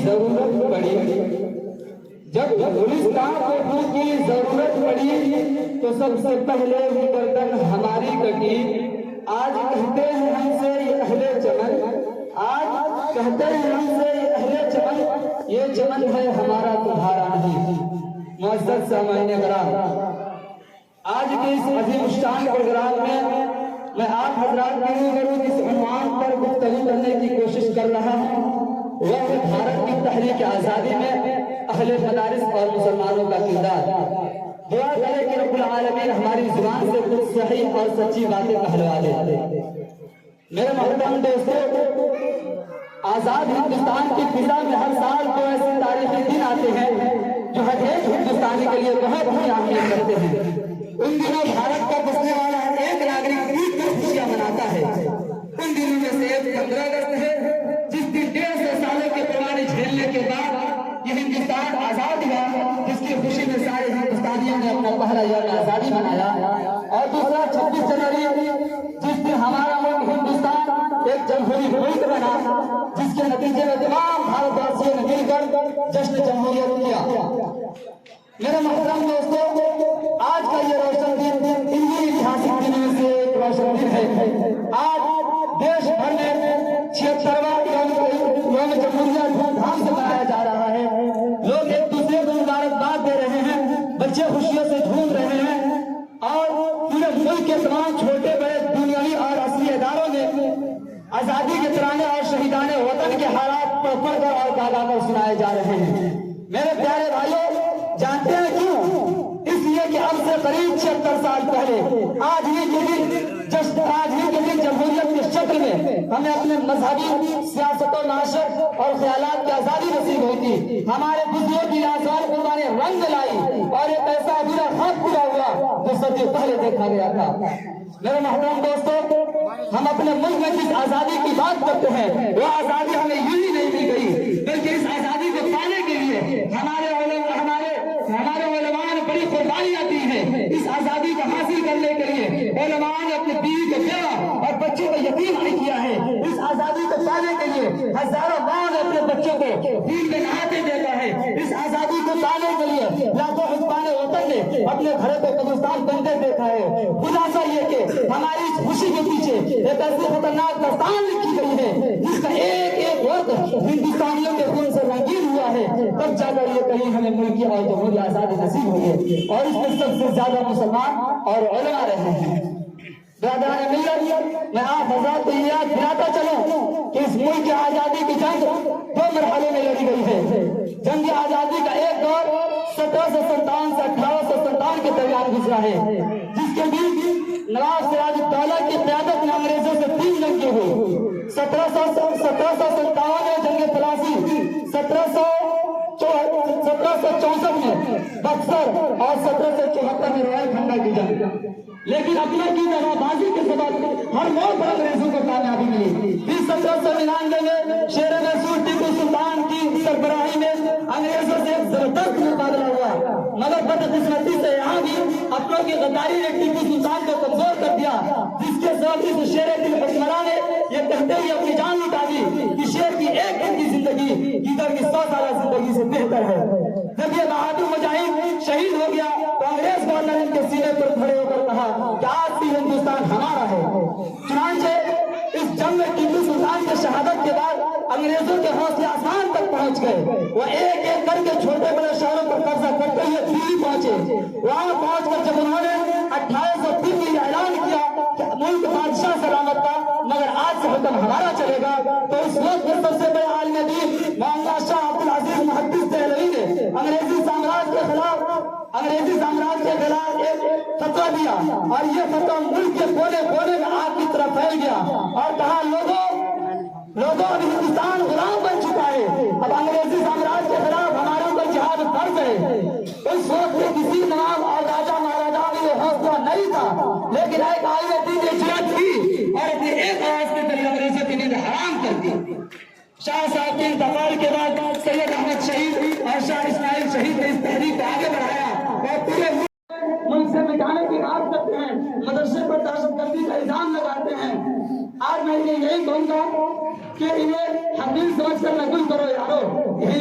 ضرورت پڑی، جب گلستان دیکھنے کی ضرورت پڑی تو سب سے پہلے وہ گردن ہماری کٹی۔ آج کہتے ہیں ہم سے یہ اہل چمن، آج کہتے ہیں ہم سے یہ اہل چمن، یہ چمن ہے ہمارا تمہارا نہیں۔ معزز سامعین کرام، آج کے اس عظیم الشان پروگرام میں آپ حضرات کے روبرو جس عنوان پر گفتگو کرنے کی کوشش کر رہا ہوں وہ ہے بھارت کی تحریک آزادی میں اہل مدارس اور مسلمانوں کا کردار۔ دعا کرے کہ رب العالمین ہماری زبان سے کچھ صحیح اور سچی باتیں کہلوا دے۔ میرے محترم دوستو، آزاد ہندوستان کی فضا میں ہر سال دو ایسے تاریخی دن آتے ہیں جو ہر ایک ہندوستانی کے لیے بہت ہی اہمیت رکھتے ہیں۔ ان دنوں بھارت کا بسنے والا ہر ایک ناگرک عید پر خوشیاں مناتا ہے۔ ان دنوں میں سے ایک 15 اگست ہے جس دن 150 سالوں کے پرانے جھیلنے کے بعد یہ ہندوستان آزاد ہوا، جس کی خوشی میں سارے ہندوستانیوں نے اپنا پہلا یوم آزادی منایا۔ اور دوسرا 26 جنوری جس دن ہمارا ملک ہندوستان ایک جمہوری ملک بنا، جس کے نتیجے میں تمام بھارت واسیوں نے مل کر جشن جمہوریت کیا۔ میرے محترم دوستو، آج کا یہ روشن دن انہی اتہاسک دنوں میں سے ایک روشن دن ہے۔ آج دیش بھر میں 76واں یوم جمہوریہ دھوم دھام سے منایا جا رہا ہے۔ لوگ ایک دوسرے کو مبارکباد دے رہے ہیں، بچے خوشیوں سے جھوم رہے ہیں، اور پورے ملک کے تمام چھوٹے بڑے دنیاوی اور اصلی اداروں نے آزادی کے ترانے اور شہیدان وطن کے حالات پڑھ پڑھ کر اور گا گا کر سنائے جا رہے ہیں۔ میرے پیارے بھائیوں، جانتے ہیں کیوں؟ اس لیے کہ اب سے قریب 76 سال پہلے آج ہی کے دن جمہوریت کے شکل میں ہمیں اپنے مذہبی، سیاست و معاشرت اور خیالات کی آزادی نصیب ہوئی تھی۔ ہمارے بزرگوں کی آزاد قربانی رنگ لائی اور ایک ایسا ادھورا خواب پورا ہوا جو صدیوں پہلے دیکھا گیا تھا۔ میرے محترم دوستو، ہم اپنے ملک میں جس آزادی کی بات کرتے ہیں وہ آزادی ہمیں یوں ہی نہیں دی گئی، بلکہ اس آزادی کو پانے کے لیے ہمارے علماء نے بڑی قربانیاں دی ہیں۔ اس آزادی کو حاصل کرنے کے لیے علماء نے اپنی بیوی کو بیوہ اور بچوں کو یتیم نہیں کیا ہے۔ اس آزادی کو پانے کے لیے ہزاروں ماں نے اپنے بچوں کو دین میں نہاتے دیکھا ہے۔ اس آزادی کو پانے کے لیے لاکھوں حسبان وطن نے اپنے گھروں کو قبرستان بنتے دیکھا ہے۔ خلاصہ یہ کہ ہماری اس خوشی کے پیچھے ایک ایسی خطرناک داستان لکھی گئی ہے جس کا ایک ایک ورد ہندوستانیوں کے خون سے رنگین ہوا ہے، تب جا کر یہ کہیں ہمیں ملک کی اور جمہوری آزادی نصیب ہوئی ہے، اور اس میں سب سے زیادہ مسلمان اور علماء رہے ہیں۔ برادران ملت، میں آپ حضرات کو یہ یاد دلاتا چلوں کہ اس ملک کی آزادی کی جنگ 2 مرحلے میں لڑی گئی ہے۔ جنگ آزادی کا ایک دور 1757 سے 1857 کے درمیان گزرا ہے، جس کے بیچ نواب سراج الدولہ کی قیادت میں انگریزوں سے 3 جنگیں ہوئی۔ 1757 میں جنگ پلاسی، 1764 میں بکسر اور 1774 میں روئل کھنڈا کی جنگ۔ لیکن اپنے کی جگہ بازی کے سبب ہر موڑ پر انگریزوں کو کامیابی ملی۔ پھر 1799 میں شیر محسود ٹیپو سلطان کی سربراہی میں انگریزوں سے ایک زبردست مقابلہ ہوا، مگر بدقسمتی سے یہاں بھی اپنوں کی غداری نے ٹیپو سلطان کو کمزور کر دیا، جس کے سبب اس شیر دل حکمراں نے یہ کہتے ہوئے اپنی جان لٹا دی کہ شیر کی ایک دن کی زندگی گیدڑ کی 100 سالہ زندگی سے بہتر ہے۔ جب یہ بہادر مجاہد شہید ہو گیا تو انگریز گورنر ان کے سینے پر کھڑے ہو کر کہا کہ آج بھی ہندوستان ہمارا ہے۔ چنانچہ اس جنگ میں ٹیپو سلطان کی شہادت کے بعد انگریزوں کے حوصلے آسمان تک پہنچ گئے۔ وہ ایک ایک کر کے چھوٹے بڑے شہروں پر قبضہ کرتے ہوئے دلی پہنچے۔ وہاں پہنچ کر جب انہوں نے 1803 میں اعلان کیا کہ ملک بادشاہ سلامت تھا مگر آج سے حکم ہمارا چلے گا، تو اس وقت میں سب سے بڑے عالم دین مولانا شاہ عبد العزیز محدث دہلوی نے انگریزی سامراج کے خلاف ایک فتویٰ دیا، اور یہ فتویٰ ملک کے کونے کونے میں آگ کی طرح پھیل گیا اور کہا لوگوں اب ہندوستان غلام بن چکا ہے، اب انگریزی سامراج کے خلاف ہمارے اوپر جہاد فرض ہے۔ اس وقت میں کسی نواب اور راجا مہاراجا میں یہ حوصلہ نہیں تھا، لیکن ایک عالم دین نے جرأت کی اور اپنے ایک آواز کے ذریعے انگریزوں کی نیند حرام کر دی۔ شاہ صاحب کے انتقال کے بعد سید احمد شہید اور شاہ اسماعیل شہید نے اس تحریک کو آگے بڑھایا اور پورے ملک سے مٹانے کی بات کرتے ہیں، مدرسے پر دہشت گردی کا الزام لگاتے ہیں۔ آج میں یہی کہوں گا کہ انہیں حقیق سمجھ کر نہ گل کرو یارو، یہی